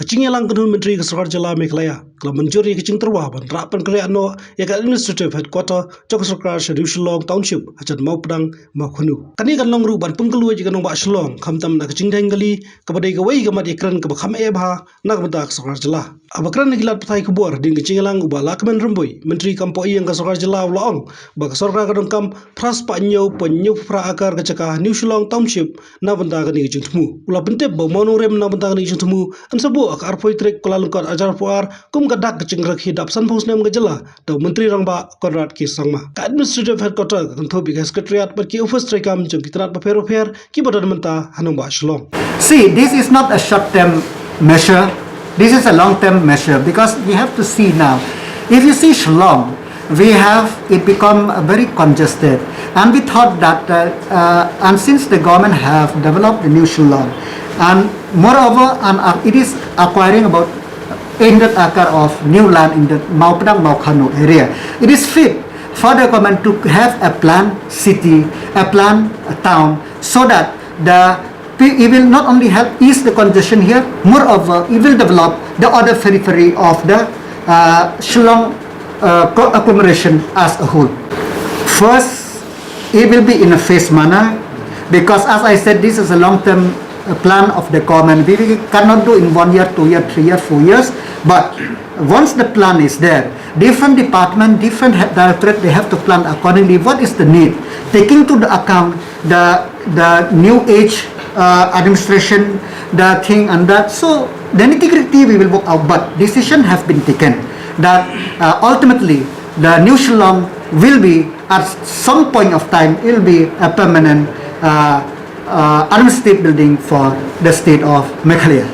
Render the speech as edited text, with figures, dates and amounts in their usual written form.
Jylla Menteri Kesarkar Jylla Meghalaya, Menjuri Kicing Terwaban, Rapan Kreano, Yaga Administrative Headquarter, Jokasarkar Shadu Shillong Township, Hachat Maupdang, Makunu. Kanikan Long Ruban Punkalu Jigan Wa Shillong, Kamtam Nakaching Tangali, Kabade Gaway Gamat Yakran Kabakam Ebha, Nagmadak Sakar Jylla. Abakran Nigilat Patai Kubur, Ding Jylang Uba Lakman Rumboy, Menteri Kampoi yang Kasarkar Jylla Long, Bakasarkar Kadangkam, Pras Panyo, Penyu Pra Akar Kacaka, New Shillong Township, Nabantaka Niging Tumu. Ula Pentep, mawnongrim Nabantaka Niging Tumu, and Sabu Akar Poitrik Kulalukar Ajar Puar, Kum Gadak Chingrak Hidap San Snem Jylla, the Menteri Rangba Konrad Kisangma. Administrative Headquarter, Kantobi Secretariat, but Ki Office Trikam, Junkitrat Papero Pair, Kibodamanta, Hanamba Shalom. See, this is not a short-term measure. This is a long-term measure because we have to see now. If you see Shillong, it become very congested, and we thought that and since the government have developed the new Shillong, and moreover, it is acquiring about 800 acre of new land in the Maupdang Maukanu area. It is fit for the government to have a planned city, a planned town, so that it will not only help ease the congestion here, moreover, it will develop the other periphery of the Shillong agglomeration as a whole. First, it will be in a phased manner because, as I said, this is a long-term plan of the government. We cannot do in 1 year, 2 years, 3 years, 4 years. But once the plan is there, different department, different directorate, they have to plan accordingly. What is the need, taking to the account the new age administration, the thing and that. So the nitty-gritty we will work out, but decision have been taken that ultimately the new Shillong will be at some point of time it will be a permanent administrative building for the state of Meghalaya.